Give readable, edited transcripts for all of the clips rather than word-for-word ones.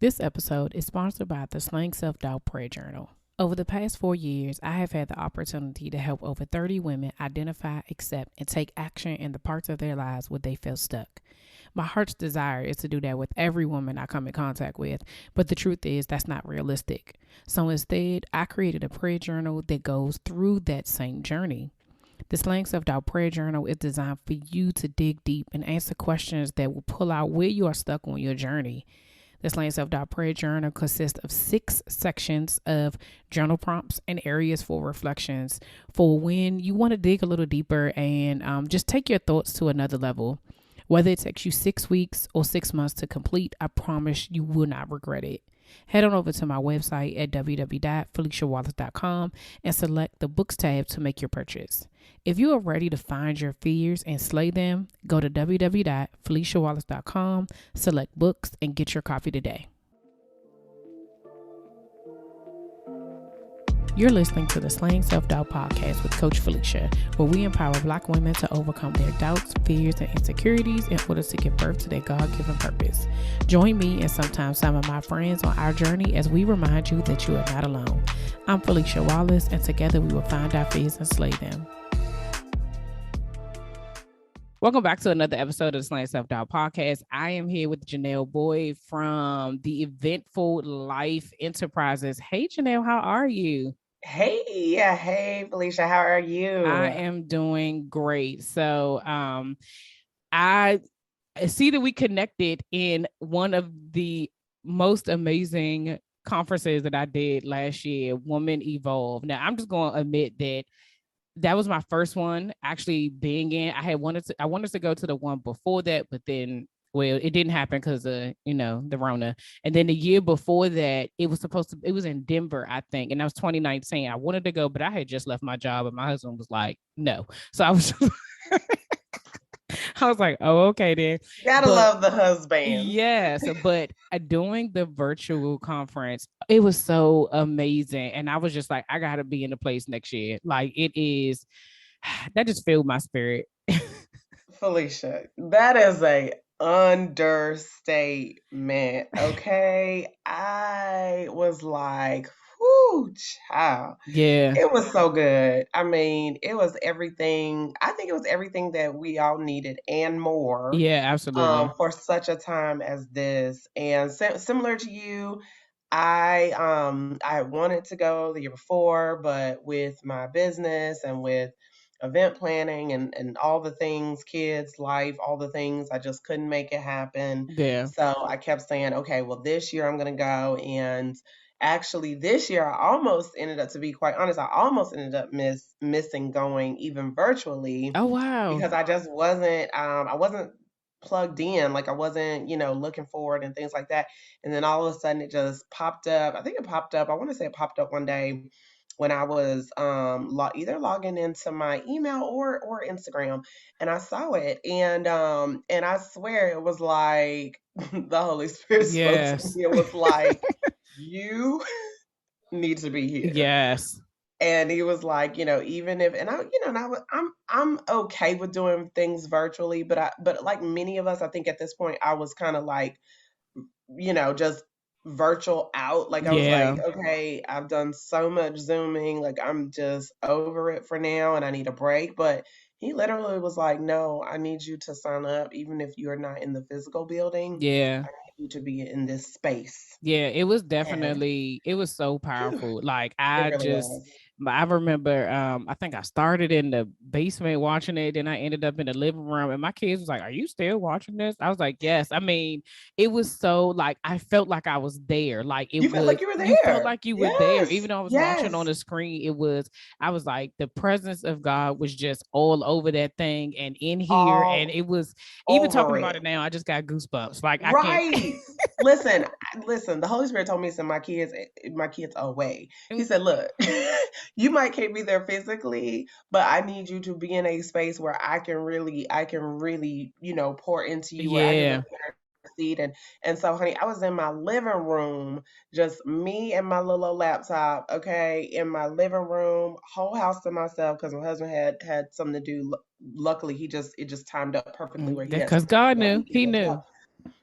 This episode is sponsored by the Slang Self-Doubt Prayer Journal. Over the past 4 years, I have had the opportunity to help over 30 women identify, accept, and take action in the parts of their lives where they feel stuck. My heart's desire is to do that with every woman I come in contact with, but the truth is that's not realistic. So instead, I created a prayer journal that goes through that same journey. The Slang Self-Doubt Prayer Journal is designed for you to dig deep and answer questions that will pull out where you are stuck on your journey. The Slang Self-Doubt Prayer Journal consists of 6 sections of journal prompts and areas for reflections for when you want to dig a little deeper and just take your thoughts to another level. Whether it takes you 6 weeks or 6 months to complete, I promise you will not regret it. Head on over to my website at www.feliciawallace.com and select the books tab to make your purchase. If you are ready to find your fears and slay them, go to www.feliciawallace.com, select books, and get your copy today. You're listening to the Slaying Self-Doubt podcast with Coach Felicia, where we empower Black women to overcome their doubts, fears, and insecurities in order to give birth to their God-given purpose. Join me and sometimes some of my friends on our journey as we remind you that you are not alone. I'm Felicia Wallace, and together we will find our fears and slay them. Welcome back to another episode of the Slaying Self-Doubt podcast. I am here with Jon'll Boyd from the Eventful Life Enterprises. Hey, Jon'll, how are you? Hey, Felicia, how are you? I am doing great. So, I see that we connected in one of the most amazing conferences that I did last year, Woman Evolve. Now, I'm just going to admit that was my first one actually being in. I wanted to go to the one before that, but then it didn't happen because of, the Rona. And then the year before that, it was in Denver, I think. And that was 2019. I wanted to go, but I had just left my job and my husband was like, no. So I was like, oh, okay then. Gotta love the husband. Yes, but doing the virtual conference, it was so amazing. And I was just like, I gotta be in the place next year. Like that just filled my spirit. Felicia, that is a understatement. Okay. I was like, whoo, child. Yeah. It was so good. I mean, it was everything. I think it was everything that we all needed and more. Yeah, absolutely. For such a time as this. And similar to you, I wanted to go the year before, but with my business and with event planning and all the things, kids, life, all the things, I just couldn't make it happen. Yeah. So I kept saying, okay, well, this year I'm gonna go. And actually this year I almost ended up, to be quite honest, I almost ended up missing going even virtually. Oh wow. Because I just wasn't I wasn't plugged in, like I wasn't, looking forward and things like that. And then all of a sudden it just popped up. I think it popped up. I want to say it popped up one day when I was either logging into my email or Instagram, and I saw it, and I swear it was like the Holy Spirit spoke to Yes. me. It was like, you need to be here. Yes. And he was like, even if, and I, and I'm okay with doing things virtually, but like many of us, I think at this point I was kind of like, just virtual out. Like I was Yeah. like, okay, I've done so much Zooming, like I'm just over it for now and I need a break. But he literally was like, no, I need you to sign up, even if you're not in the physical building. Yeah. I need you to be in this space. Yeah, it was And definitely, it was so powerful. Like it really was. I remember, I think I started in the basement watching it, then I ended up in the living room, and my kids was like, "Are you still watching this?" I was like, "Yes." I mean, it was so like I felt like I was there. Like You felt like you were you felt there. like you were there, Yes. even though I was watching on Yes. the screen. I was like, the presence of God was just all over that thing and in here, and All it was even talking over about it. it now. I just got goosebumps. Like I can't. Right. Listen, the Holy Spirit told me to send my kids away. He said, look, you might can't be there physically, but I need you to be in a space where I can really, pour into you, where I can Yeah. really seat. And so, honey, I was in my living room, just me and my little laptop, okay, in my living room, whole house to myself, because my husband had something to do. Luckily, it just timed up perfectly where he had Because something to God do that knew. He weekend as knew. well.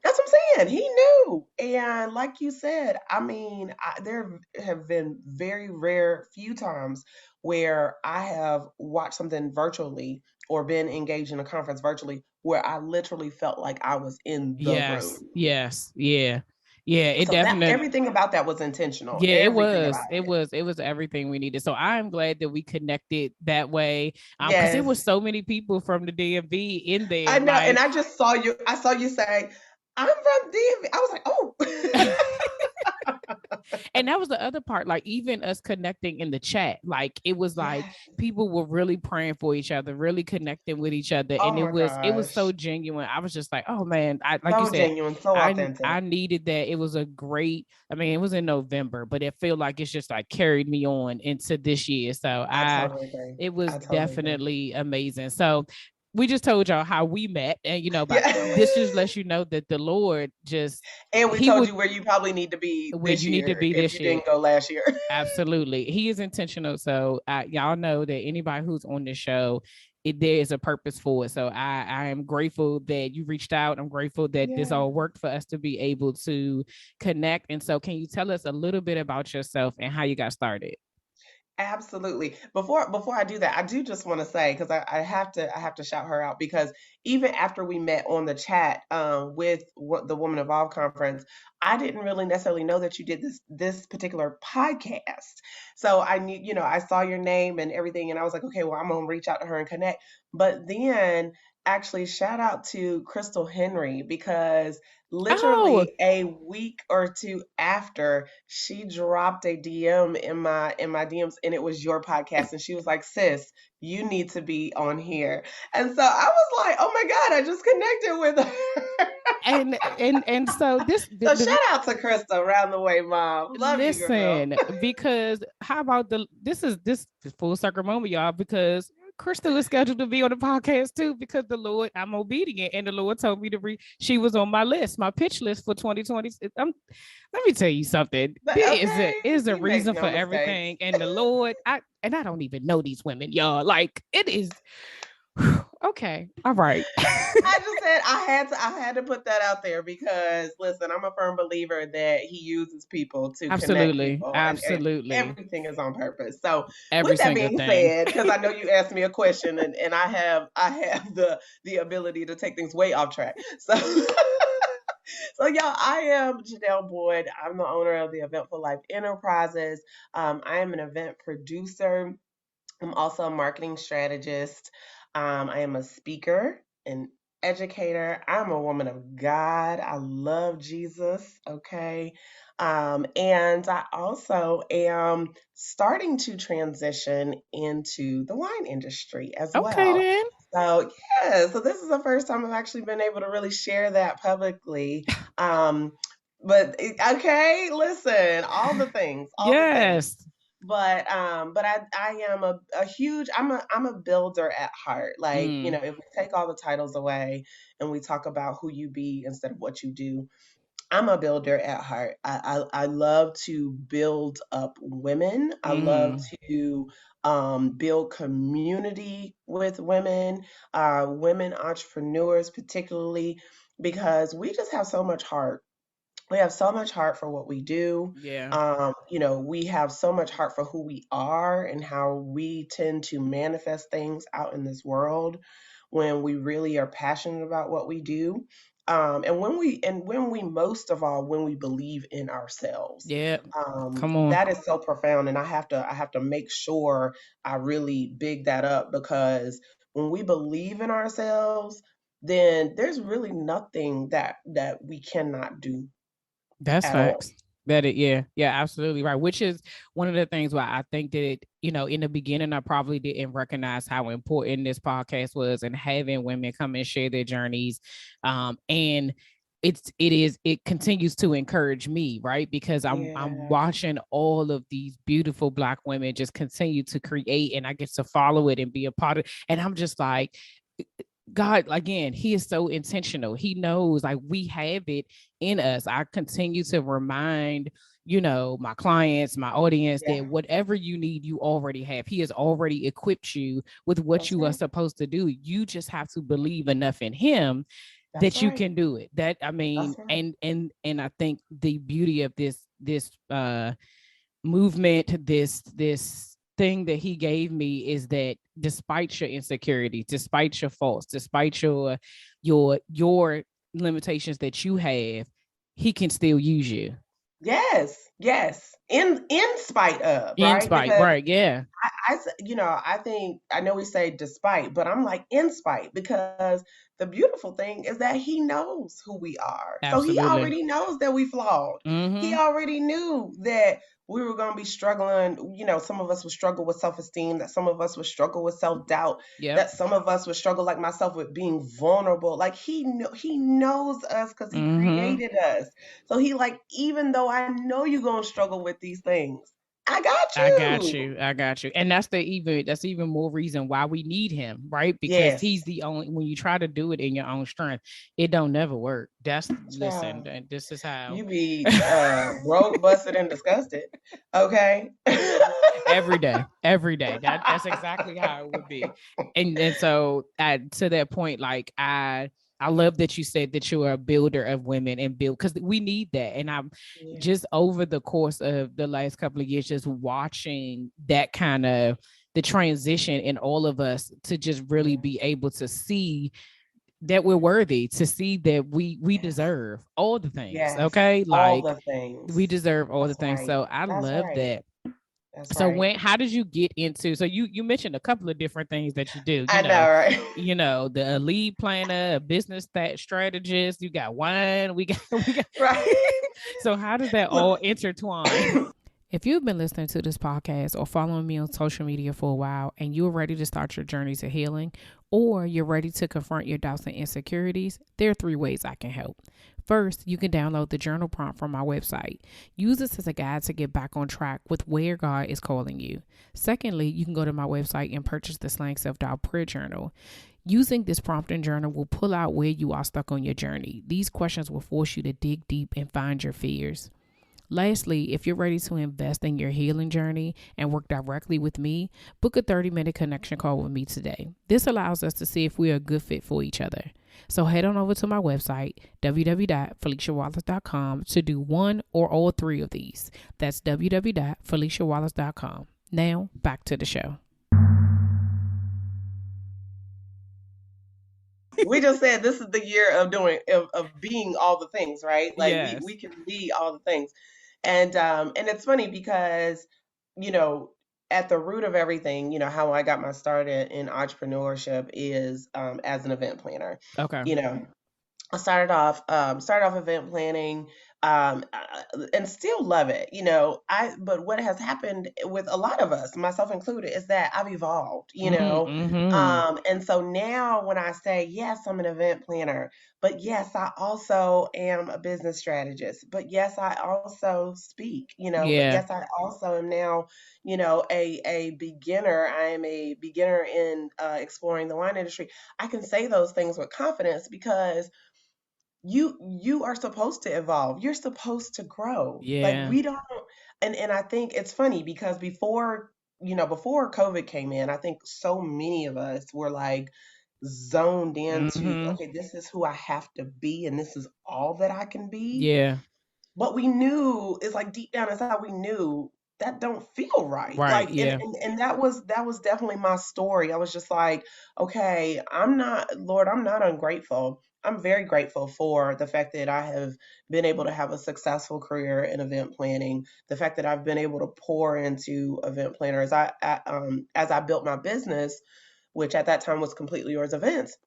That's what I'm saying. He knew. And like you said, I mean, there have been very rare few times where I have watched something virtually or been engaged in a conference virtually where I literally felt like I was in the Yes, room. yes, yeah, yeah. It So that definitely, everything about that was intentional. yeah, it Everything was, about it it. was, it was everything we needed. So I'm glad that we connected that way. Because there was Yes. so many people from the DMV in there, I know. And like. I just saw you. I saw you say, I'm from DMV. I was like, oh. And that was the other part, like even us connecting in the chat, like it was like Yes. people were really praying for each other, really connecting with each other, Oh and my it was so gosh. genuine. I was just like, oh man, I, like you So said, genuine, so I authentic. needed that. It was a great, I mean, it was in November, but it felt like it's just like carried me on into this year. So I totally agree. it was I totally agree. definitely amazing. So we just told y'all how we met, and but Yeah. this just lets you know that the Lord just, And we he told would, you where you probably need to be where this you need to year be if this you year. didn't go last year. Absolutely. He is intentional. So y'all know that anybody who's on the show, there is a purpose for it. So I am grateful that you reached out. I'm grateful that this Yeah. all worked for us to be able to connect. And so can you tell us a little bit about yourself and how you got started? Absolutely. Before I do that, I do just want to say because I have to shout her out because even after we met on the chat with the Woman Evolve conference, I didn't really necessarily know that you did this particular podcast. So I knew, I saw your name and everything, and I was like, okay, well, I'm gonna reach out to her and connect. But then actually shout out to Crystal Henry because Oh, literally a week or two after she dropped a DM in my DMs and it was your podcast and she was like, "Sis, you need to be on here." And so I was like, "Oh my god, I just connected with her." and so this So shout out to Krista around the way, mom. Love you, girl. listen, because how about this full circle moment, y'all, because Crystal is scheduled to be on the podcast too, because the Lord, I'm obedient, and the Lord told me to read. She was on my list, my pitch list for 2020. Let me tell you something. But There okay, is a he makes reason for no mistakes. everything, and the Lord, I don't even know these women, y'all. Like it is okay. All right. I just said I had to put that out there because listen, I'm a firm believer that he uses people to connect Absolutely, people and absolutely, everything is on purpose. So every with that single being thing. said, because I know you asked me a question and I have the ability to take things way off track. So so y'all, I am Jon'll Boyd. I'm the owner of the Eventful Life Enterprises. I am an event producer. I'm also a marketing strategist. I am a speaker, an educator. I'm a woman of God. I love Jesus. Okay. And I also am starting to transition into the wine industry as Okay, well. then. So, yeah, so this is the first time I've actually been able to really share that publicly. Um, okay, listen, all the things, all the things. Yes. But I am a huge I'm a builder at heart. Like, Mm, if we take all the titles away and we talk about who you be instead of what you do, I'm a builder at heart. I love to build up women. I love mm, to build community with women, women entrepreneurs particularly, because we just have so much heart. We have so much heart for what we do. yeah. We have so much heart for who we are and how we tend to manifest things out in this world when we really are passionate about what we do. And when we most of all when we believe in ourselves. Yeah. Come on. That is so profound, and I have to make sure I really big that up because when we believe in ourselves, then there's really nothing that we cannot do That's at all. facts. Yeah, yeah, absolutely right. Which is one of the things why I think that, in the beginning, I probably didn't recognize how important this podcast was and having women come and share their journeys. And it continues to encourage me, right? Because I'm Yeah. watching all of these beautiful Black women just continue to create, and I get to follow it and be a part of, and I'm just like, God, again, he is so intentional. He knows like we have it in us. I continue to remind, my clients, my audience, Yeah. that whatever you need, you already have. He has already equipped you with what That's you are right. supposed to do. You just have to believe enough in him That's that you right. can do it. That, I mean, That's right. and I think the beauty of this movement, this thing that he gave me is that despite your insecurities, despite your faults, despite your limitations that you have, he can still use you. Yes, yes. In spite of, In right? spite, Because right? Yeah, I think I know we say despite, but I'm like in spite because the beautiful thing is that he knows who we are. So he absolutely. already knows that we flawed. He Mm-hmm. already knew that we were going to be struggling. Some of us would struggle with self-esteem, that some of us would struggle with self-doubt, Yep. that some of us would struggle like myself with being vulnerable. Like he knows us cuz he Mm-hmm. created us. So he like even though I know you're going to struggle with these things, I got I got you. you. I got you. And that's even more reason why we need him, right? Because he's Yes. the only, when you try to do it in your own strength, it don't never work. That's, listen, Child, this is how you be broke, busted, and disgusted. Okay. every day, every day. That's exactly how it would be. And so to that point, like I love that you said that you are a builder of women and build, because we need that. And I'm Yeah. just over the course of the last couple of years, just watching that kind of the transition in all of us to just really Yeah. be able to see that we're worthy, to see that we Yes. deserve all the things. Yes. Okay. All Like the things. we deserve all the That's things. right. So I That's love right. that. That's So right. how did you get into, so you mentioned a couple of different things that you do, I know, right? the lead planner, a business strategist, you got wine, we got we got Right. so how does that Look. all intertwine? If you've been listening to this podcast or following me on social media for a while and you're ready to start your journey to healing, or you're ready to confront your doubts and insecurities, there are 3 ways I can help. First, you can download the journal prompt from my website. Use this as a guide to get back on track with where God is calling you. Secondly, you can go to my website and purchase the Slang Self Doubt Prayer Journal. Using this prompt and journal will pull out where you are stuck on your journey. These questions will force you to dig deep and find your fears. Lastly, if you're ready to invest in your healing journey and work directly with me, book a 30-minute connection call with me today. This allows us to see if we are a good fit for each other. So head on over to my website, www.feliciawallace.com, to do one or all 3 of these. That's www.feliciawallace.com. Now, back to the show. We just said this is the year of of being all the things, right? Like we Yes. can be all the things. And it's funny because, you know, at the root of everything, how I got my start in entrepreneurship is as an event planner. Okay. You know, I started off event planning, and still love it. But what has happened with a lot of us, myself included, is that I've evolved. Mm-hmm. And so now when I say yes, I'm an event planner, but yes, I also am a business strategist, but yes, I also speak. But Yeah. yes, I also am now, a beginner. I am a beginner in exploring the wine industry. I can say those things with confidence because you are supposed to evolve. You're supposed to grow. Like Yeah. we don't. And I think it's funny because before COVID came in, I think so many of us were like zoned into, Mm-hmm. okay, this is who I have to be and this is all that I can be. Yeah. But we knew, it's like deep down inside we knew that don't feel right. Right. Like, and Yeah. and, and that was definitely my story. I was just like, okay, Lord, I'm not ungrateful. I'm very grateful for the fact that I have been able to have a successful career in event planning. The fact that I've been able to pour into event planners. As I built my business, which at that time was Completely Yours Events,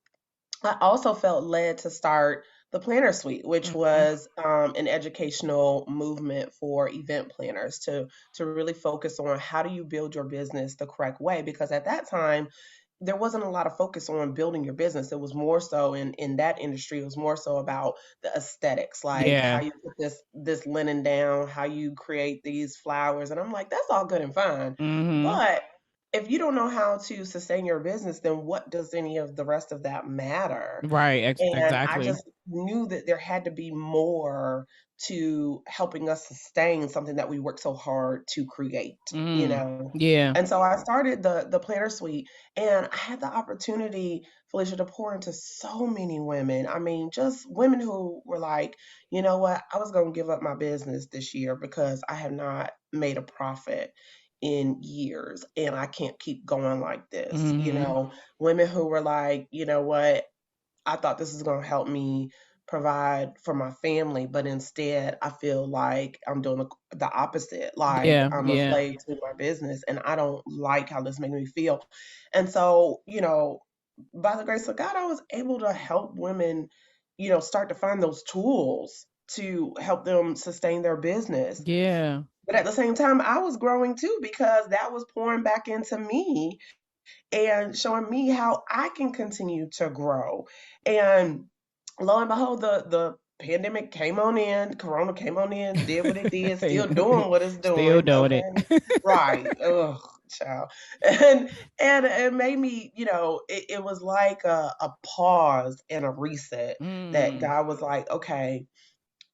I also felt led to start the Planner Suite, which Mm-hmm. was an educational movement for event planners to really focus on how do you build your business the correct way. Because at that time, there wasn't a lot of focus on building your business. It was more so in that industry. It was more so about the aesthetics, like how Yeah. you put this linen down, how you create these flowers, and I'm like, that's all good and fine, Mm-hmm. but if you don't know how to sustain your business, then what does any of the rest of that matter? Right. And I Exactly. just knew that there had to be more to helping us sustain something that we work so hard to create, you Mm. know. Yeah. And so I started the planner suite, and I had the opportunity, Felicia, to pour into so many women. I mean, just women who were like, you know what, I was going to give up my business this year because I have not made a profit in years and I can't keep going like this. You Mm-hmm. know, women who were like, you know what, I thought this was going to help me provide for my family, but instead I feel like I'm doing the opposite. Like Yeah. I'm a Yeah. slave to my business and I don't like how this makes me feel. And so, you know, by the grace of God, I was able to help women, you know, start to find those tools to help them sustain their business. Yeah. But at the same time, I was growing too because that was pouring back into me and showing me how I can continue to grow. And lo and behold, the pandemic came on in, Corona came on in, did what it did, still doing what it's Still doing. doing it. Okay, right? Ugh, child, and and it made me, you know, it was like a pause and a reset that Mm. God was like, okay,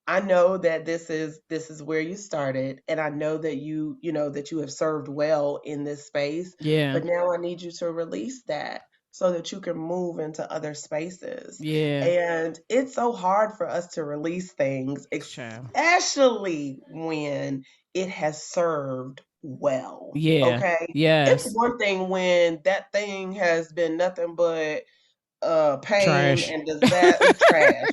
I know that this is where you started, and I know that you know that you have served well in this space, Yeah. but now I need you to release that so that you can move into other spaces. Yeah. And it's so hard for us to release things, Child. especially when it has served well. Yeah. Okay? It's Yes. one thing when that thing has been nothing but pain Trash. and disaster, trash,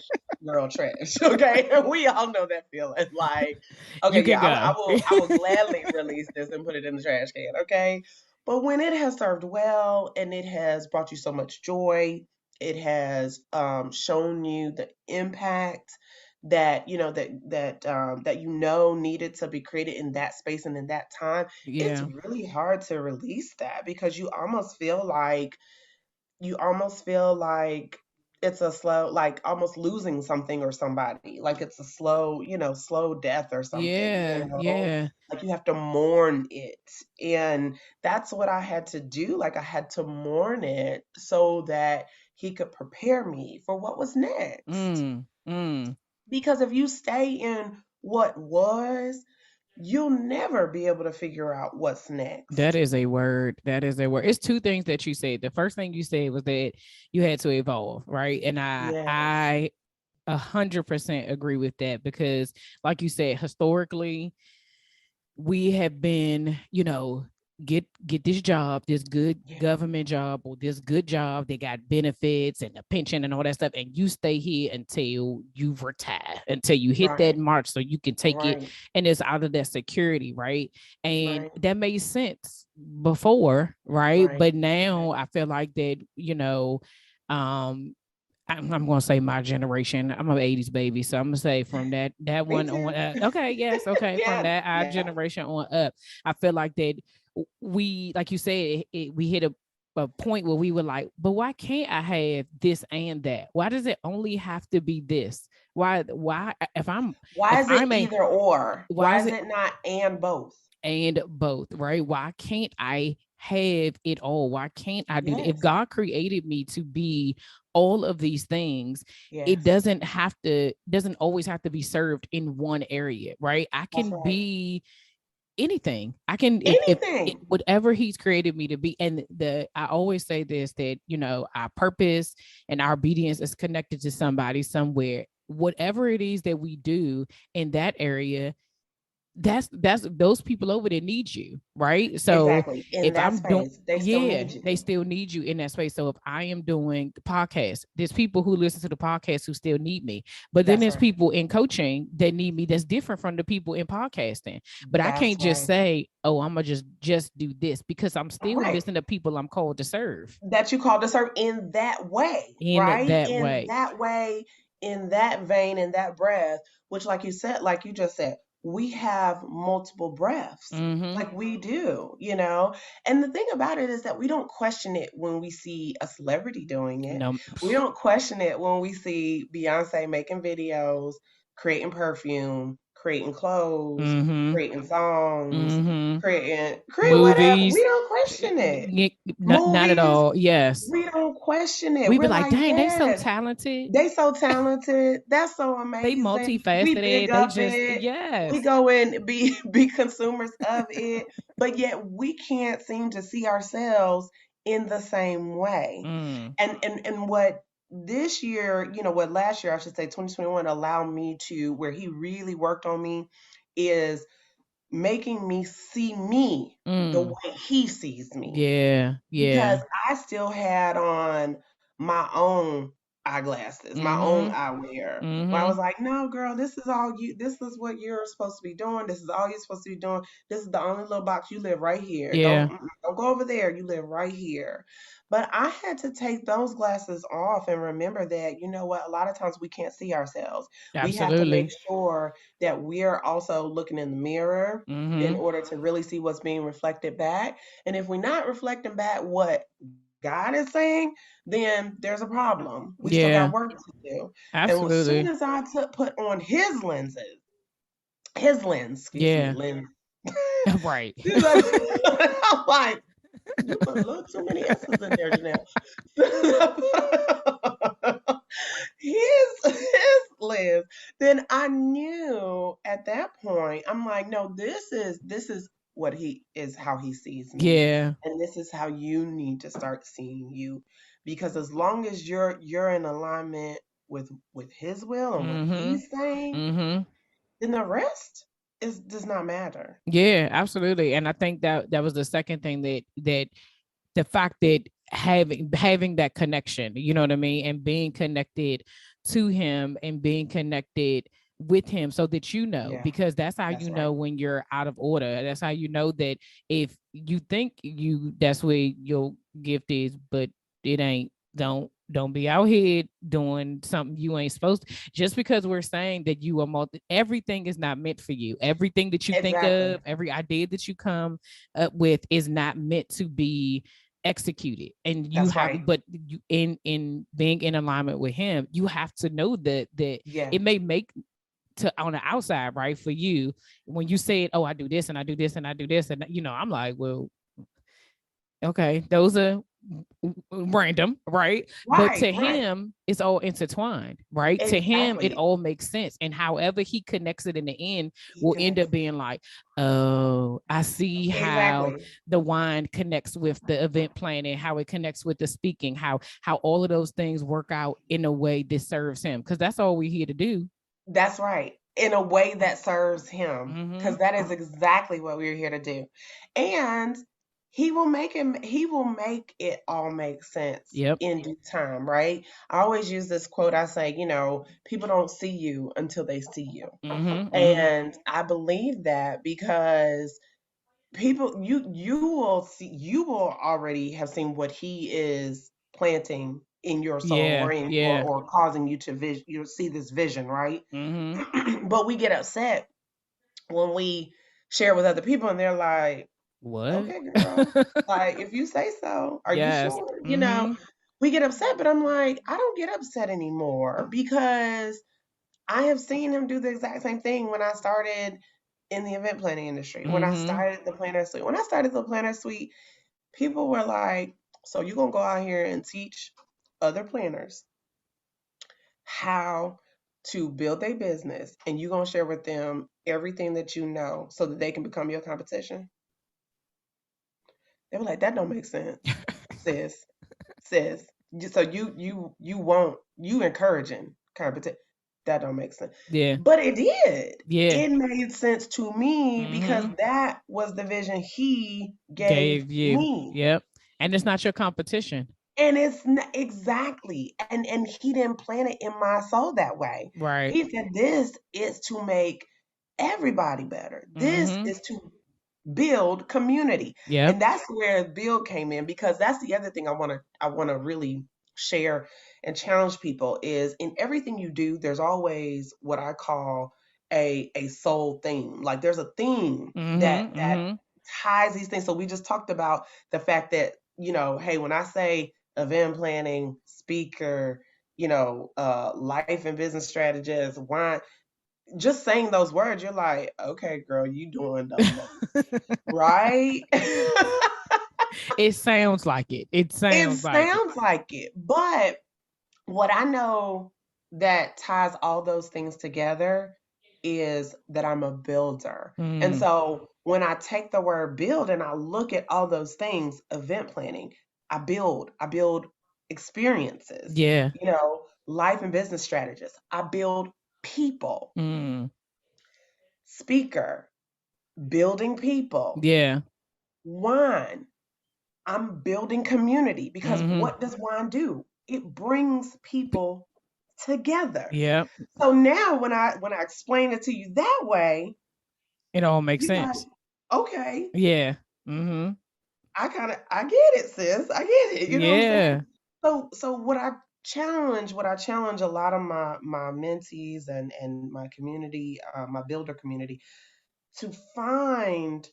girl, trash. Okay, and we all know that feeling. Like, You okay, can yeah, go. I will gladly release this and put it in the trash can. Okay, but when it has served well and it has brought you so much joy, it has shown you the impact that you know that you know needed to be created in that space and in that time. It's Yeah. really hard to release that because you almost feel like it's a slow, like almost losing something or somebody, like it's a slow, you know, slow death or something, you Yeah. know, Yeah. like you have to mourn it. And that's what I had to do. Like I had to mourn it so that he could prepare me for what was next. Mm. Mm. Because if you stay in what was, you'll never be able to figure out what's That next. is a word. That is a word. It's two things that you said. The first thing you said was that you had to evolve, right? And I Yes. I 100% agree with that because, like you said, historically, we have been, get this job, this good Yeah. government job or this good job. They got benefits and the pension and all that stuff, and you stay here until you retire, until you hit that Right. mark, so you can take it, Right. and it's out of that security, right? And Right. that made sense before, right? Right. But now Right. I feel like that, um I'm gonna say my generation. I'm an '80s baby, so I'm gonna say from that Me one on. too. Okay, yes, okay, from Yeah. that our Yeah. generation on up. I feel like that we, like you said, we hit a point where we were like, but why can't I have this and that? Why does it only have to be this? Why Why if is it I'm a either or? why Why is is it it not and both? and both, right? Why can't I have it all? Why can't I do that? If Yes. God created me to be all of these things, it Yes. doesn't always have to be served in one area, right? I That's can right. be anything. I can, if Anything. whatever he's created me to be. And I always say this, that our purpose and our obedience is connected to somebody somewhere. Whatever it is that we do in that area, that's those people over there need you, right? So Exactly. In if that I'm doing, space, they still yeah, need they you. still need you in that space. So if I am doing the podcast, there's people who listen to the podcast who still need me, but then That's there's right. people in coaching that need me that's different from the people in podcasting. But I That's can't just right. say, oh, I'm gonna just do this, because I'm still Right. missing the people I'm called to serve That you call to serve in that way, in right? that In way. that way, in that vein, in that breath, which, like you said, like you just said, we have multiple breaths. Mm-hmm. Like we do, you know? And the thing about it is that we don't question it when we see a celebrity doing it. No. We don't question it when we see Beyonce making videos, creating perfume, creating clothes, Mm-hmm. creating songs, Mm-hmm. create whatever. We Movies. don't question it. Not at Movies, all. Yes. we don't question it. We be We're like, like, dang, they so yes, talented. they so talented. That's so They amazing. We big multifaceted. They up just, it. We yes. go and be consumers of it, but yet we can't seem to see ourselves in the same way. Mm. And what this year, what last year I should say, 2021 allowed me to, where he really worked on me, is making me see me the Mm. way he sees me, Yeah. because Yeah. I still had on my own eyeglasses, my own Mm-hmm. eyewear. When I Mm-hmm. was like, no, girl, this is all you, this is what you're supposed to be doing. This is all you're supposed to be doing. This is the only little box. You live right here. Yeah. Don't go over there. You live right here. But I had to take those glasses off and remember that, you know what, a lot of times we can't see ourselves. We have to make Absolutely. sure that we're also looking in the mirror in Mm-hmm. order to really see what's being reflected back. And if we're not reflecting back what God is saying, then there's a problem. We still got Yeah. work to do. And as soon Absolutely. as I put on his lenses, his lens, excuse me, Yeah. lens. Right. I'm like, you put a little too many S's in there, Janelle. his lens, then I knew at that point, I'm like, no, this is what he is, how he sees me. Yeah. And this is how you need to start seeing you. Because as long as you're in alignment with his will and what Mm-hmm. he's saying, Mm-hmm. then the rest does not matter. Yeah, absolutely. And I think that was the second thing that the fact that having that connection, you know what I mean, and being connected to him and being connected with him so that you know, Yeah, because that's how that's you know right. when you're out of order. That's how you know that if you think that's where your gift is, but it ain't. Don't be out here doing something you ain't supposed to. Just because we're saying that you are everything is not meant for you. Everything that you think Exactly. of, every idea that you come up with is not meant to be executed. And you That's have, right. but you in being in alignment with him, you have to know that Yeah. it may make to on the outside, right, for you, when you say it, oh, I do this and I do this and I do this, and I'm like, well, okay, those are random, right? But Right, to right. him, it's all intertwined, right? To him, it Exactly. all makes sense. And however he connects it in the end He will end connects. up being like, oh, I see how Exactly. the wine connects with the event planning, how it connects with the speaking, how all of those things work out in a way that serves him. Because that's all we're here to do. That's right. In a way that serves him, Mm-hmm. because that is exactly what we're here to do. And he will make it all make sense Yep. in due time, right? I always use this quote. I say, people don't see you until they see you. Mm-hmm. Mm-hmm. And I believe that because people, you will already have seen what he is planting in your soul, Yeah. or in Yeah. or causing you to you see this vision, right? Mm-hmm. But we get upset when we share with other people and they're like, What? okay, girl, like, if you say so, are you Yes. sure? Mm-hmm. We get upset, but I'm like, I don't get upset anymore, because I have seen him do the exact same thing when I started in the event planning industry. When I Mm-hmm. started the planner suite. When I started the planner suite, people were like, so you're gonna go out here and teach other planners how to build a business, and you're gonna share with them everything that you know so that they can become your competition? They were like, that don't make sense, sis. Sis. So you won't, you encouraging competition. That don't make sense. Yeah. But it did. Yeah. It made sense to me because Mm-hmm. that was the vision he gave Gave you. me. Yep. And it's not your competition. And it's not, exactly. And he didn't plant it in my soul that way. Right. He said, this is to make everybody better. This Mm-hmm. is to build community. Yep. And that's where build came in, because that's the other thing I want to really share and challenge people is, in everything you do, there's always what I call a soul theme. Like, there's a theme that Mm-hmm. that Mm-hmm. ties these things. So we just talked about the fact that, hey, when I say event planning, speaker, life and business strategist, wine, just saying those words, you're like, okay, girl, you doing the most, right? It sounds like it. It It sounds like it. sounds like it. But what I know that ties all those things together is that I'm a builder. And Mm, so when I take the word build and I look at all those things, event planning, I build experiences, yeah. life and business strategists. I build people, Mm, speaker, building people, yeah. wine. I'm building community because Mm-hmm. what does wine do? It brings people together. Yeah. So now when I explain it to you that way, It all makes you're like, sense. okay, Yeah. Mm-hmm. I get it, sis. I get it. You know what I'm saying? Yeah. So what I challenge a lot of my mentees and my community, my builder community, to find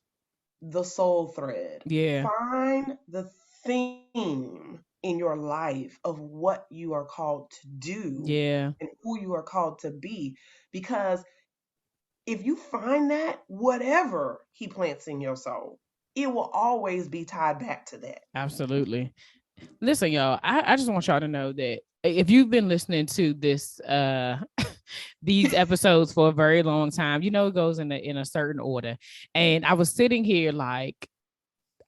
the soul thread. Yeah. Find the theme in your life of what you are called to do Yeah. and who you are called to be. Because if you find that, whatever he plants in your soul, it will always be tied back to that. Absolutely. Listen, y'all, I just want y'all to know that if you've been listening to this these episodes for a very long time, you know it goes in a certain order. And I was sitting here like,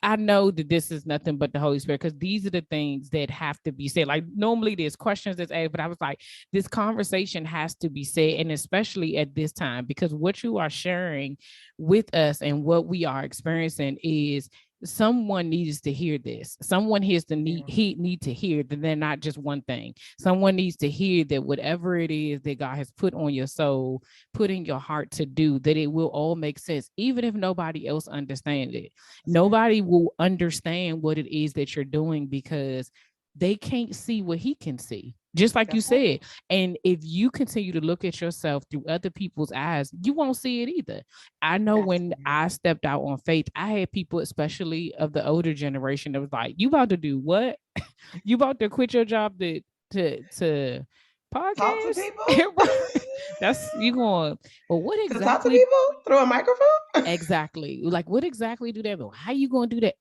I know that this is nothing but the Holy Spirit, because these are the things that have to be said. Like normally there's questions that's asked, but I was like, this conversation has to be said, and especially at this time, because what you are sharing with us and what we are experiencing is someone needs to hear this. Someone hears the Yeah. need to hear that they're not just one thing. Someone needs to hear that whatever it is that God has put on your soul, put in your heart to do, that it will all make sense, even if nobody else understands it. That's right. Nobody will understand what it is that you're doing because they can't see what he can see. Just like you That's right. said. And if you continue to look at yourself through other people's eyes, you won't see it either. I know That's when right. I stepped out on faith, I had people, especially of the older generation, that was like, you about to do what? You about to quit your job to Talk to podcast? people. That's you going, well, what To talk to exactly people through a microphone. exactly? Like what exactly do that mean? How you gonna do that?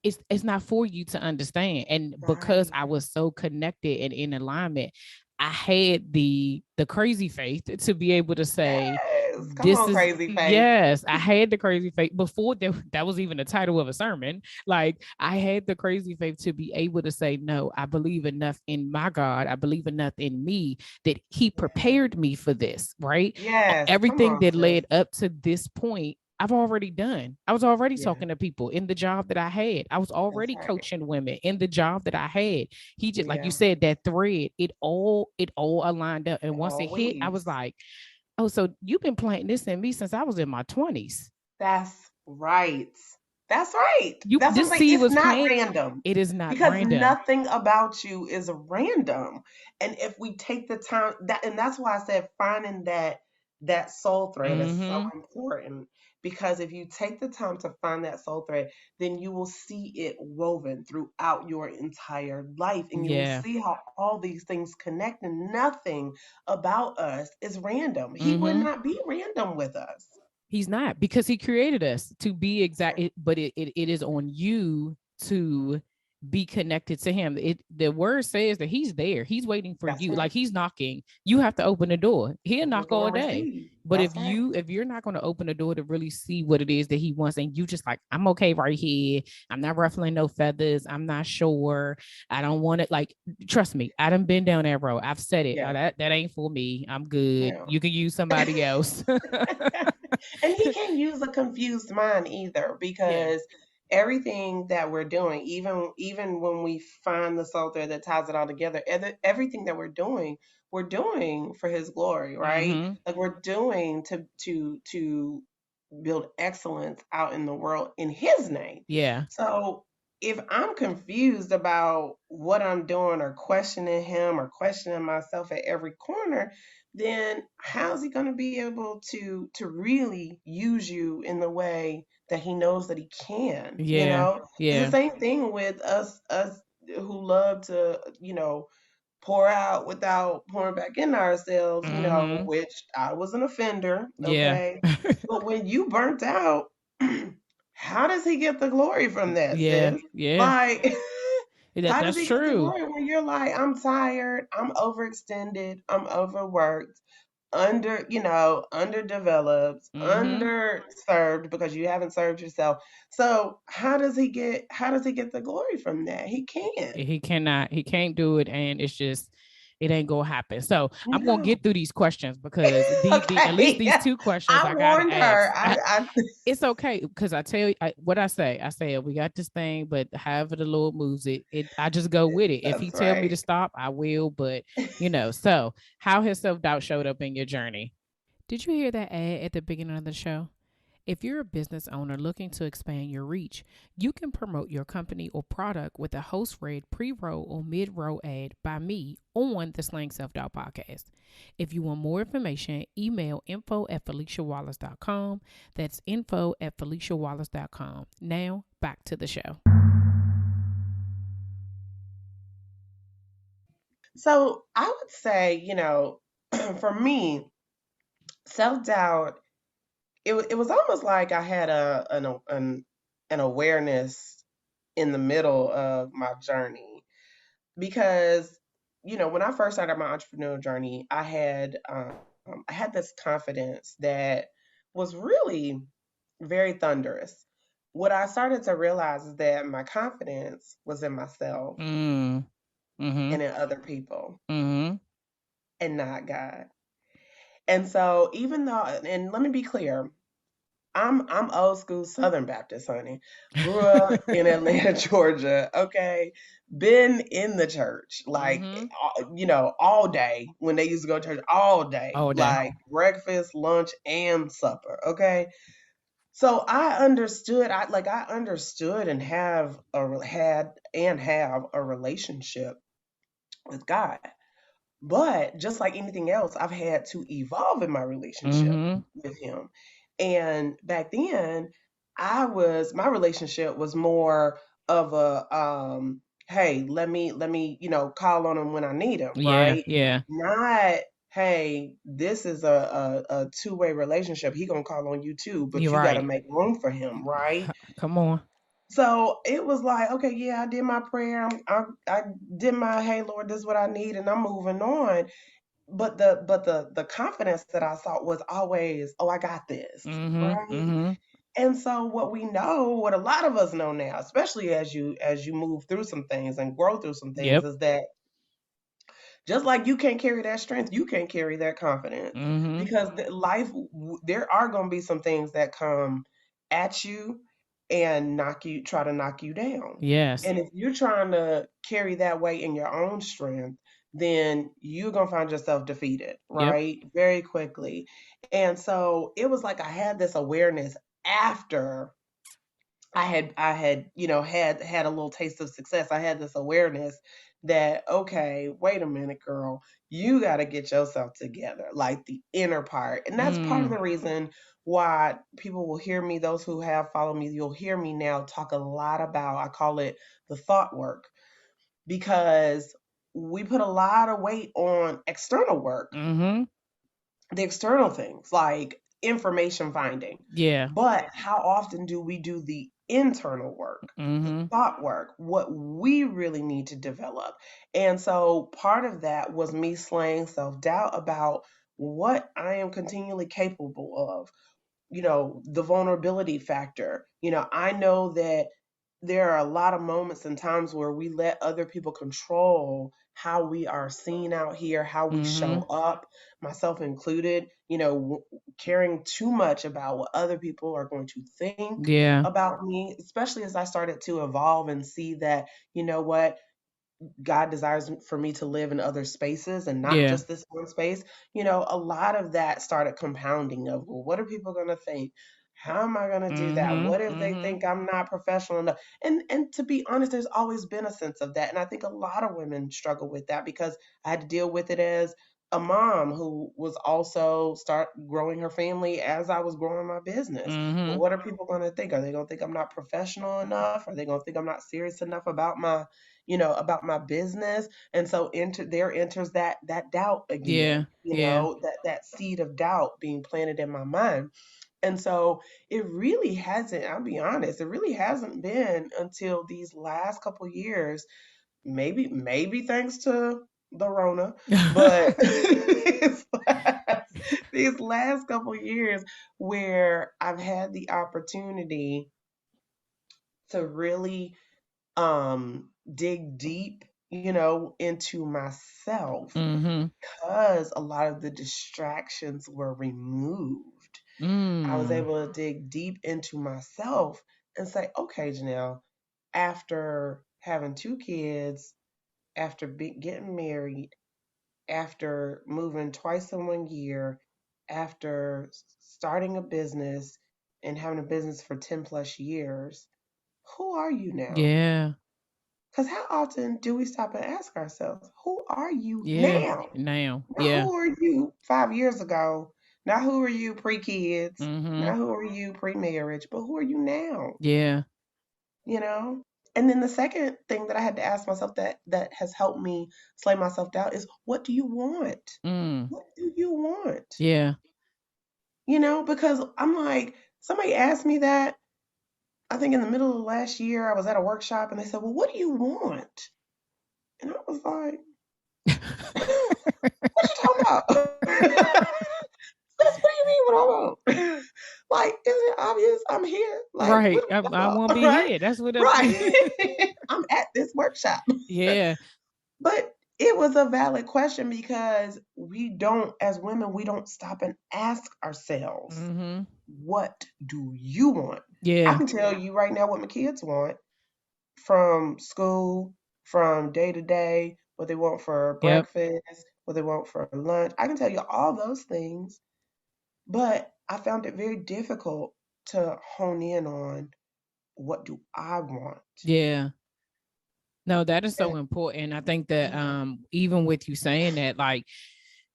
It's not for you to understand. And because Right. I was so connected and in alignment, I had the crazy faith to be able to say, Yes. Come this on, is crazy faith. yes, I had the crazy faith before that was even the title of a sermon. Like I had the crazy faith to be able to say, no, I believe enough in my God. I believe enough in me that he Yeah. prepared me for this, right? Yes. Come Everything on, that sis. led up to this point I've already done. I was already Yeah. talking to people in the job that I had. I was That's already right. coaching women in the job that I had. He just, like you Yeah. said, that thread, it all aligned up. And once it All hit, I was weaves. like, oh, so you've been planting this in me since I was in my 20s. That's right. That's right. You That's what I'm this saying. seed It's was not planted. random It is not because random. nothing about you is random. And if we take the time and that's why I said finding that soul thread is so Mm-hmm. important because if you take the time to find that soul thread, then you will see it woven throughout your entire life and you will Yeah. see how all these things connect and nothing about us is random. He would Mm-hmm. not be random with us. He's not, because he created us to be That's exact. right. But it is on you to be connected to him. The word says that he's there. He's waiting for That's you. right. Like he's knocking. You have to open the door. He'll Open the knock door all and day. receive. But That's right. if you're not going to open the door to really see what it is that he wants, and you just like, I'm okay right here. I'm not ruffling no feathers. I'm not sure. I don't want it. Like, trust me, I done been down that road. I've said it. Yeah. That ain't for me. I'm good. Yeah. You can use somebody else. And he can't use a confused mind either Yeah. because everything that we're doing, even when we find the soul thread that ties it all together, everything that we're doing for his glory, right? Mm-hmm. Like we're doing to build excellence out in the world in his name. Yeah. So if I'm confused about what I'm doing or questioning him or questioning myself at every corner, then how's he going to be able to really use you in the way that he knows that he can? Yeah. It's the Yeah. same thing with us who love to, pour out without pouring back into ourselves, Mm-hmm. which I was an offender, Yeah. okay? But when you burnt out, how does he get the glory from that, Yeah. sis? Yeah. Like, how does That's he get the true. glory when you're like, I'm tired, I'm overextended, I'm overworked, underdeveloped, Mm-hmm. underserved because you haven't served yourself. So how does he get the glory from that? He can't. He cannot, he can't do it, and it's just, it ain't gonna happen. So I'm gonna No. get through these questions because the at least Okay. these two questions I I gotta warned her. ask. I It's okay because I tell you what I say. I say we got this thing, but however the Lord moves it, I just go with it. If He That's tell me to right. stop, I will. But so how has self doubt showed up in your journey? Did you hear that ad at the beginning of the show? If you're a business owner looking to expand your reach, you can promote your company or product with a host read pre-roll or mid-roll ad by me on the Slang Self-Doubt podcast. If you want more information, email info@FeliciaWallace.com. That's info@FeliciaWallace.com. Now, back to the show. So I would say, for me, self-doubt, it was almost like I had an awareness in the middle of my journey because when I first started my entrepreneurial journey, I had this confidence that was really very thunderous. What I started to realize is that my confidence was in myself Mm. Mm-hmm. and in other people Mm-hmm. and not God. And so even though, and let me be clear, I'm old school Southern Baptist, honey. Grew up in Atlanta, Georgia. Okay, been in the church like Mm-hmm. all day when they used to go to church all day, All day. like breakfast, lunch, and supper. Okay, so I understood and have a relationship with God. But just like anything else, I've had to evolve in my relationship Mm-hmm. with him. And back then, my relationship was more of a hey, let me, call on him when I need him, Yeah. right? Yeah. Not, hey, this is a two-way relationship. He gonna call on you too, but You're you gotta right. make room for him, right? Come on. So it was like, okay, yeah, I did my prayer. I did my, hey, Lord, this is what I need, and I'm moving on. But the confidence that I sought was always, oh, I got this, Mm-hmm. right? Mm-hmm. And so what a lot of us know now, especially as you move through some things and grow through some things, Yep. is that just like you can't carry that strength, you can't carry that confidence Mm-hmm. because there are going to be some things that come at you and try to knock you down. Yes. And if you're trying to carry that weight in your own strength, then you're going to find yourself defeated, Yep. right? Very quickly. And so it was like I had this awareness after I had had a little taste of success. I had this awareness that, okay, wait a minute, girl, you got to get yourself together, like the inner part. And that's part of Mm. the reason why people will hear me, those who have followed me, you'll hear me now talk a lot about, I call it the thought work, because we put a lot of weight on external work, Mm-hmm. the external things like information finding. Yeah. But how often do we do the internal work, the Mm-hmm. thought work, what we really need to develop? And so part of that was me slaying self doubt about what I am continually capable of, the vulnerability factor. I know that there are a lot of moments and times where we let other people control how we are seen out here, how we show Mm-hmm. up, myself included, caring too much about what other people are going to think Yeah. about me, especially as I started to evolve and see that, what, God desires for me to live in other spaces and not Yeah. just this one space. A lot of that started compounding of, well, what are people going to think? How am I going to do that? Mm-hmm. What if they Mm-hmm. think I'm not professional enough? And to be honest, there's always been a sense of that. And I think a lot of women struggle with that because I had to deal with it as a mom who was also start growing her family as I was growing my business. Well, Mm-hmm. what are people going to think? Are they going to think I'm not professional enough? Are they going to think I'm not serious enough about my about my business. And so there enters that doubt Yeah. again, Yeah. that seed of doubt being planted in my mind. And so it really hasn't, I'll be honest, it really hasn't been until these last couple years, maybe thanks to the Rona, but these last couple years where I've had the opportunity to really dig deep, into myself, Mm-hmm. because a lot of the distractions were removed. I was Mm. able to dig deep into myself and say, okay, Janelle, after having two kids, after getting married, after moving twice in 1 year, after starting a business and having a business for 10 plus years, who are you now? Yeah. Because how often do we stop and ask ourselves, who are you Yeah. now? Now. Not Yeah. who are you 5 years ago, not who are you pre kids, Mm-hmm. not who are you pre marriage, but who are you now? Yeah. You know? And then the second thing that I had to ask myself that has helped me slay myself down is, what do you want? Mm. What do you want? Yeah. Because I'm like, somebody asked me that, I think in the middle of last year, I was at a workshop and they said, well, what do you want? And I was like, what you talking about? What do you mean what I want? Like, isn't it obvious I'm here? Like, what Right. are we I talking won't about? be Right? here. That's what I'm. Right. I'm at this workshop. Yeah. But it was a valid question because as women, we don't stop and ask ourselves, Mm-hmm. what do you want? I Yeah. can tell you right now what my kids want from school, from day to day, what they want for Yep. breakfast, what they want for lunch. I can tell you all those things, but I found it very difficult to hone in on, what do I want? Yeah. No, that is so And important. I think that yeah, even with you saying that, like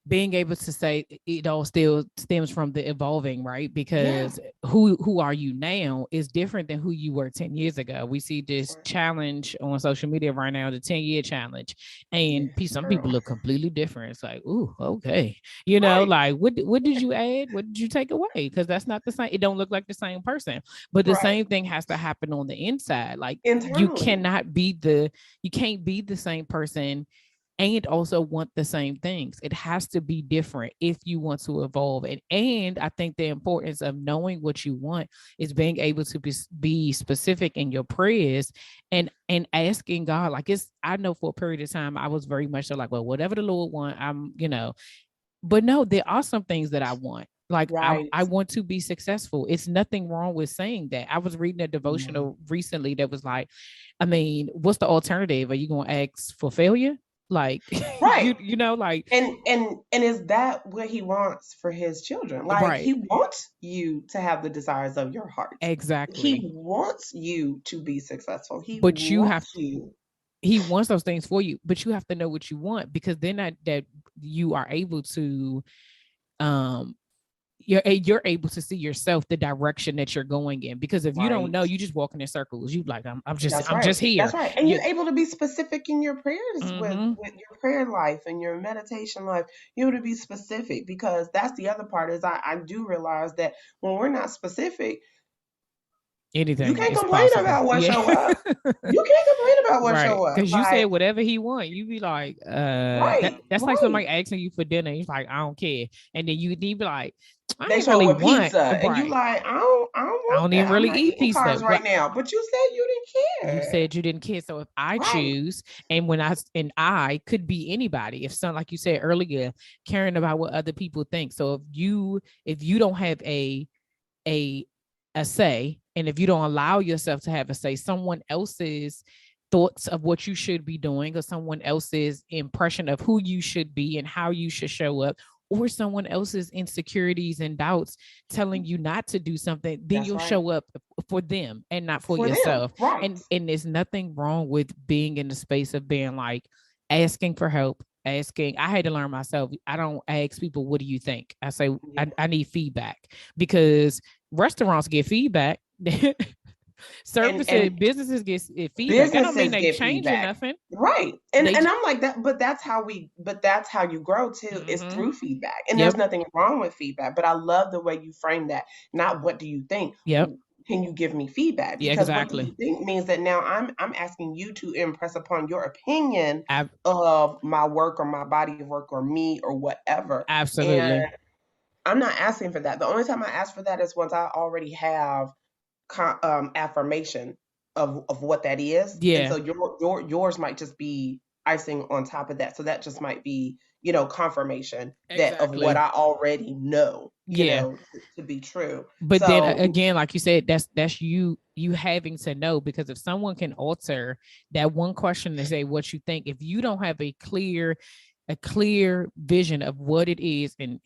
being able to say it all still stems from the evolving, right? yeah, Because who are you now is different than who you were 10 years ago. We see that's this right. challenge on social media right now, the 10-year challenge, and Yes, some people girl. look completely different. It's like, ooh, okay, Right, like what did you add, what did you take away? Because that's not the same. It don't look like the same person. But the right. same thing has to happen on the inside. Like Internally. you can't be the same person and also want the same things. It has to be different if you want to evolve. And I think the importance of knowing what you want is being able to be specific in your prayers and asking God. Like I know for a period of time I was very much so like, well, whatever the Lord want, but no, there are some things that I want. Like Right. I want to be successful. It's nothing wrong with saying that. I was reading a No. devotional recently that was like, I mean, what's the alternative? Are you gonna ask for failure? Like Right. like And is that what he wants for his children? Like, right. he wants you to have the desires of your heart. Exactly. He wants you to be successful. He But you have wants you. he wants those things for you, but you have to know what you want because then that you are able to um you're able to see yourself the direction that you're going in because if you don't Right. know you just walking in circles you like That's I'm right. just here That's right. And you you're able to be specific in your prayers mm-hmm. with your prayer life and your meditation life. You're able to be specific, because that's the other part is, I do realize that when we're not specific, you Anything can't is complain possible, about what yeah. show up. You can't complain about what Right, show up. because you said Like, whatever he want you be like right, that's like right. somebody asking you for dinner he's like I don't care and then you be like I They ain't show really up with want pizza and you right like, I don't I want don't even that. I'm really not eat eating pizza carbs but right now. But you said you didn't you care. said you didn't care. So if I Right. choose, and I could be anybody. If some like you said earlier, caring about what other people think. So if you don't have a a say, and if you don't allow yourself to have a say, someone else's thoughts of what you should be doing, or someone else's impression of who you should be and how you should show up, or someone else's insecurities and doubts telling you not to do something, then That's you'll right. show up for them and not for For them. yourself. Right. And there's nothing wrong with being in the space of being like asking for help. Asking, I had to learn myself. I don't ask people, what do you think? I say, Yeah. I need feedback because restaurants get feedback. Services, businesses get feedback. That don't mean businesses they get changing feedback. nothing. Right. And I'm like that, but that's how you grow too, is through feedback. And there's nothing wrong with feedback, but I love the way you frame that. Not what do you think? Yep. Can you give me feedback? Yeah, Because what do you exactly. think means that now I'm asking you to impress upon your opinion Ab- of my work or my body of work or me or whatever. And absolutely. I'm not asking for that. The only time I ask for that is once I already have affirmation of what that is, and Yeah, so yours might just be icing on top of that. So that just might be, confirmation that of what exactly. I already know, Yeah. to be true. But then So again, like you said, that's you having to know, because if someone can alter that one question to say what you think, if you don't have a clear vision of what it is, and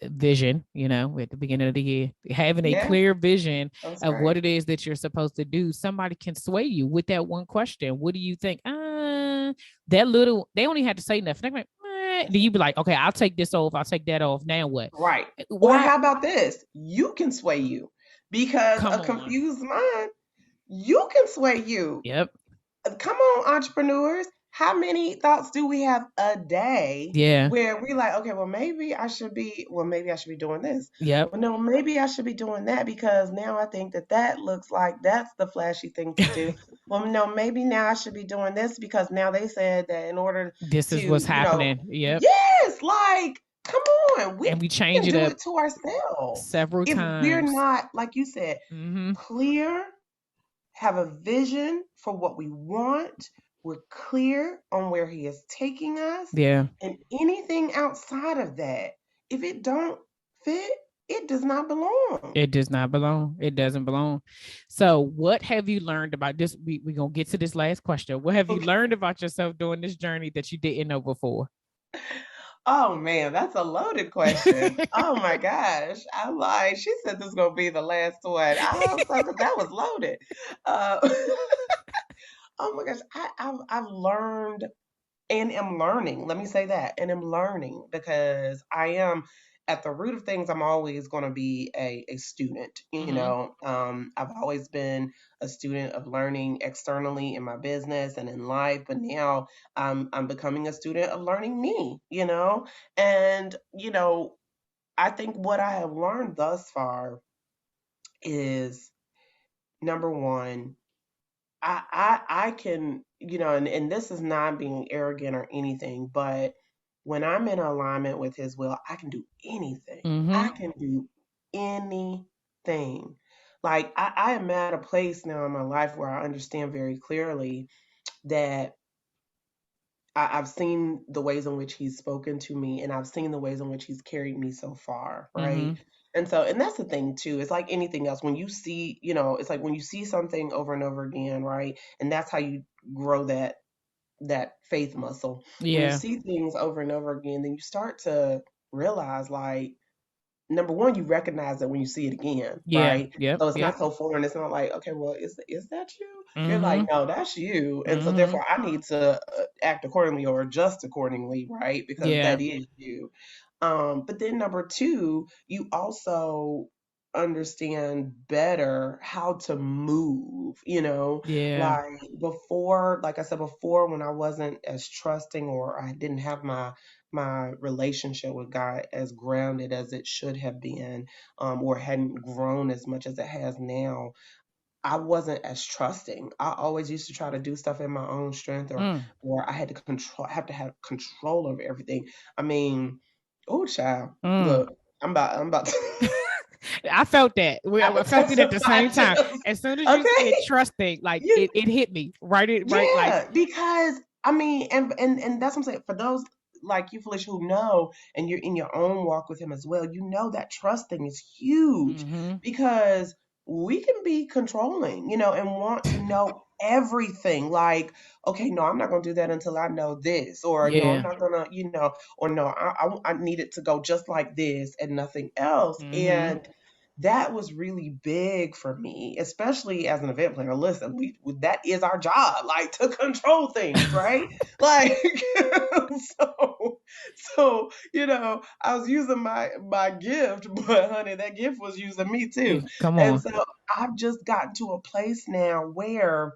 vision, at the beginning of the year, having a yeah, clear vision that's of what right. it is that you're supposed to do, somebody can sway you with that one question. What do you think? They only had to say nothing. Like, then you be like, okay, I'll take this off, I'll take that off. Now what? Right. Or What? how about this? You can sway you because Come a on. confused mind, you can sway you. Yep. Come on, entrepreneurs. How many thoughts do we have a day Yeah. where we like, okay, well, maybe I should be doing this. Yep. Well, no, maybe I should be doing that because now I think that looks like that's the flashy thing to do. Well, no, maybe now I should be doing this because now they said that in order This to, is what's happening. Yep. yes, like, come on, we And we change can it do up it to ourselves. several If we're times. not, like you said, Mm-hmm. clear, have a vision for what we want. We're clear on where he is taking us. Yeah. And anything outside of that, if it don't fit, it does not belong. It does not belong. It doesn't belong. So, what have you learned about this? We're going to get to this last question. What have you Okay. learned about yourself during this journey that you didn't know before? Oh man, that's a loaded question. Oh my gosh. I'm like, she said this is gonna be the last one. I hope so, because that was loaded. Uh, oh my gosh, I've learned and am learning. Let me say that. And am learning because I am at the root of things. I'm always going to be a student. Mm-hmm. I've always been a student of learning externally in my business and in life, but now I'm becoming a student of learning me. And I think what I have learned thus far is number one, I can, and this is not being arrogant or anything, but when I'm in alignment with his will, I can do anything. Mm-hmm. I can do anything. Like I am at a place now in my life where I understand very clearly that I've seen the ways in which he's spoken to me, and I've seen the ways in which he's carried me so far, right? Mm-hmm. And that's the thing too. It's like anything else. When you see, it's like when you see something over and over again, right? And that's how you grow that faith muscle. When you Yeah. see things over and over again, then you start to realize, like, number one, you recognize it when you see it again, Yeah. right? Yep. So it's Yep. not so foreign. It's not like, okay, well, is that you? You're Mm-hmm. like, no, that's you. And so Mm-hmm. therefore, I need to act accordingly or adjust accordingly, right? Because Yeah. that is you. But then number two, you also understand better how to move, Yeah. like before, like I said before, when I wasn't as trusting or I didn't have my relationship with God as grounded as it should have been, or hadn't grown as much as it has now, I wasn't as trusting. I always used to try to do stuff in my own strength, Mm. or I had to have to have control over everything. I mean, oh child, Mm. look, I'm about to, I felt that. have I to felt it at the testify same to time. this. As soon as you said Okay, trusting, like you it hit me right. Right. Like, Yeah, because I mean, and that's what I'm saying. For those like you, Felicia, who know, and you're in your own walk with him as well, you know that trusting is huge mm-hmm. because we can be controlling, and want to know everything. Like, okay, no, I'm not gonna do that until I know this, or no, I'm Yeah. not gonna, or no, I need it to go just like this and nothing else. Mm-hmm. And that was really big for me, especially as an event planner. Listen, that is our job, like to control things, right? Like, so, I was using my gift, but honey, that gift was using me too. Come And on. so I've just gotten to a place now where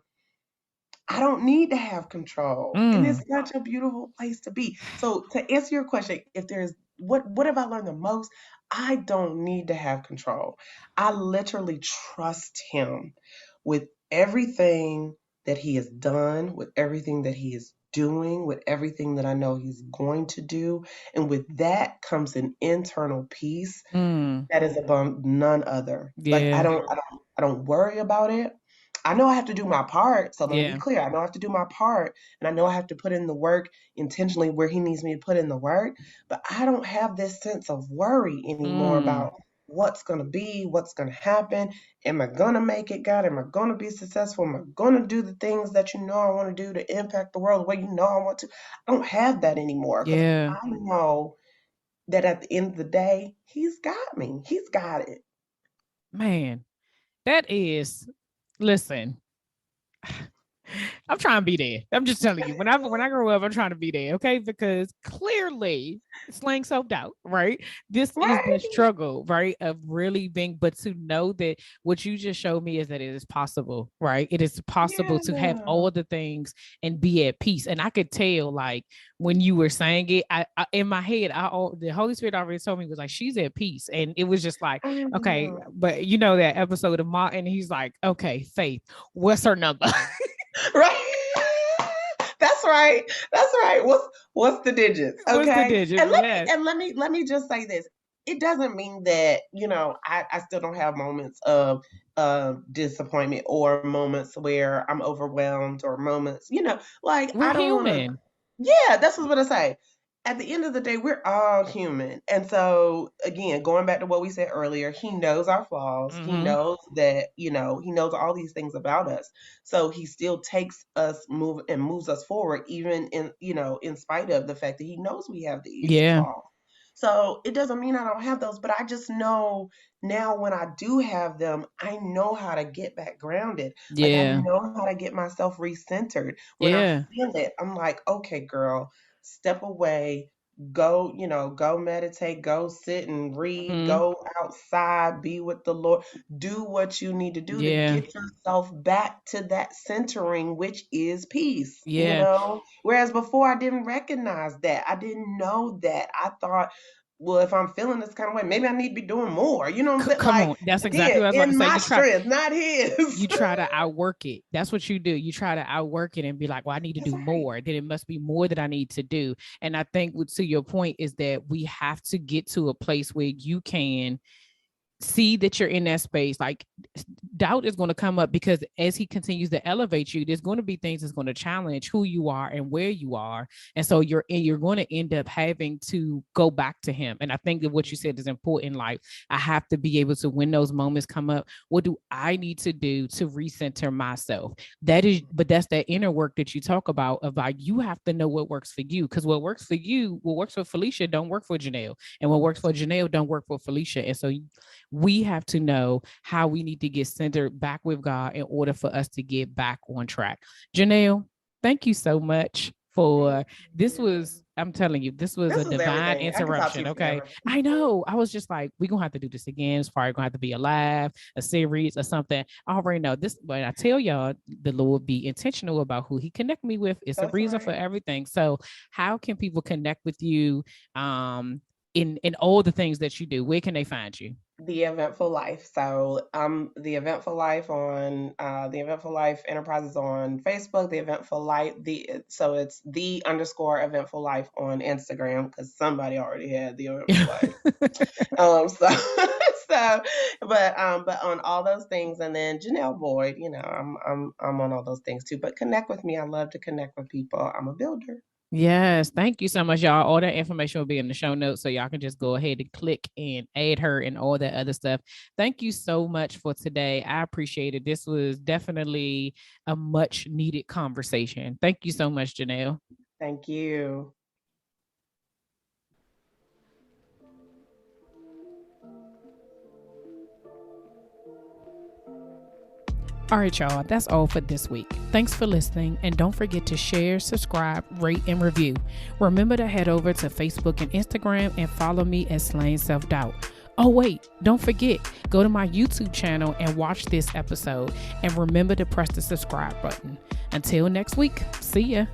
I don't need to have control. And it's such a beautiful place to be. So to answer your question, if there's what have I learned the most? I don't need to have control. I literally trust him with everything that he has done, with everything that he is doing, with everything that I know he's going to do. And with that comes an internal peace that is above none other. Like Yeah. I don't worry about it. I know I have to do my part. So let me be Yeah. clear. I know I have to do my part, and I know I have to put in the work intentionally where he needs me to put in the work. But I don't have this sense of worry anymore about what's going to be, what's going to happen. Am I going to make it, God? Am I going to be successful? Am I going to do the things that you know I want to do to impact the world the way you know I want to? I don't have that anymore because Yeah. I know that at the end of the day, he's got me. He's got it. Man, that is, listen, I'm trying to be there. I'm just telling you, when I grow up, I'm trying to be there, okay? Because clearly, slaying self-doubt, right? This is the Right? struggle, right? Of really being, but to know that what you just showed me is that it is possible, right? It is possible to have Yeah. all the things and be at peace. And I could tell, like, when you were saying it, I in my head, the Holy Spirit already told me was like, she's at peace. And it was just like, I okay, know. but you know that episode of Ma, and he's like, okay, Faith, what's her number? Right. That's right. That's right. What's the digits? What's the Okay. digits? And Yes. let me just say this. It doesn't mean that, I still don't have moments of disappointment or moments where I'm overwhelmed or moments, like We're I don't want to. human. Yeah, that's what I say. At the end of the day, we're all human. And so, again, going back to what we said earlier, he knows our flaws. He Mm-hmm. knows that, he knows all these things about us. So he still takes us moves us forward, even in spite of the fact that he knows we have these Yeah. flaws. So it doesn't mean I don't have those, but I just know now when I do have them, I know how to get back grounded. Like I Yeah. know how to get myself recentered. When I Yeah. feel it, I'm like, okay, girl, step away, go, go meditate, go sit and read, Mm-hmm. go outside, be with the Lord, do what you need to do to Yeah. get yourself back to that centering, which is peace, Yeah. Whereas before I didn't recognize that. I didn't know that. I thought, well, if I'm feeling this kind of way, maybe I need to be doing more. You know what I'm saying? Come Like, on. That's exactly again, what I was about to in say. my strength, not his. You try to outwork it. That's what you do. You try to outwork it and be like, well, I need to That's do right. more. Then it must be more that I need to do. And I think to your point is that we have to get to a place where you can see that you're in that space. Like, doubt is going to come up because as he continues to elevate you, there's going to be things that's going to challenge who you are and where you are. And so you're going to end up having to go back to him. And I think that what you said is important. Like, I have to be able to, when those moments come up, what do I need to do to recenter myself? But that's that inner work that you talk about you have to know what works for you, because what works for you, what works for Felicia don't work for Janelle, and what works for Janelle don't work for Felicia. And so we have to know how we need to get centered back with God in order for us to get back on track. Janelle, thank you so much Thank for this. you. I'm telling you, this was This a was divine everything. I could talk to interruption. you Okay. forever. I know. I was just like, we're going to have to do this again. It's probably going to have to be a live, a series, or something. I already know this, but I tell y'all, the Lord be intentional about who he connect me with. It's a That's reason for right. everything. So how can people connect with you in all the things that you do? Where can they find you? The Eventful Life. So the Eventful Life on the Eventful Life Enterprises on Facebook, the Eventful Life, so it's the underscore Eventful Life on Instagram because somebody already had the Eventful Life. So but on all those things, and then Jon'll Boyd, I'm on all those things too. But connect with me. I love to connect with people. I'm a builder. Yes, thank you so much, y'all. All that information will be in the show notes, so y'all can just go ahead and click and add her and all that other stuff. Thank you so much for today. I appreciate it. This was definitely a much needed conversation. Thank you so much, Janelle. Thank you. All right, y'all, that's all for this week. Thanks for listening, and don't forget to share, subscribe, rate, and review. Remember to head over to Facebook and Instagram and follow me at Slaying Self Doubt. Oh, wait, don't forget, go to my YouTube channel and watch this episode. And remember to press the subscribe button. Until next week, see ya.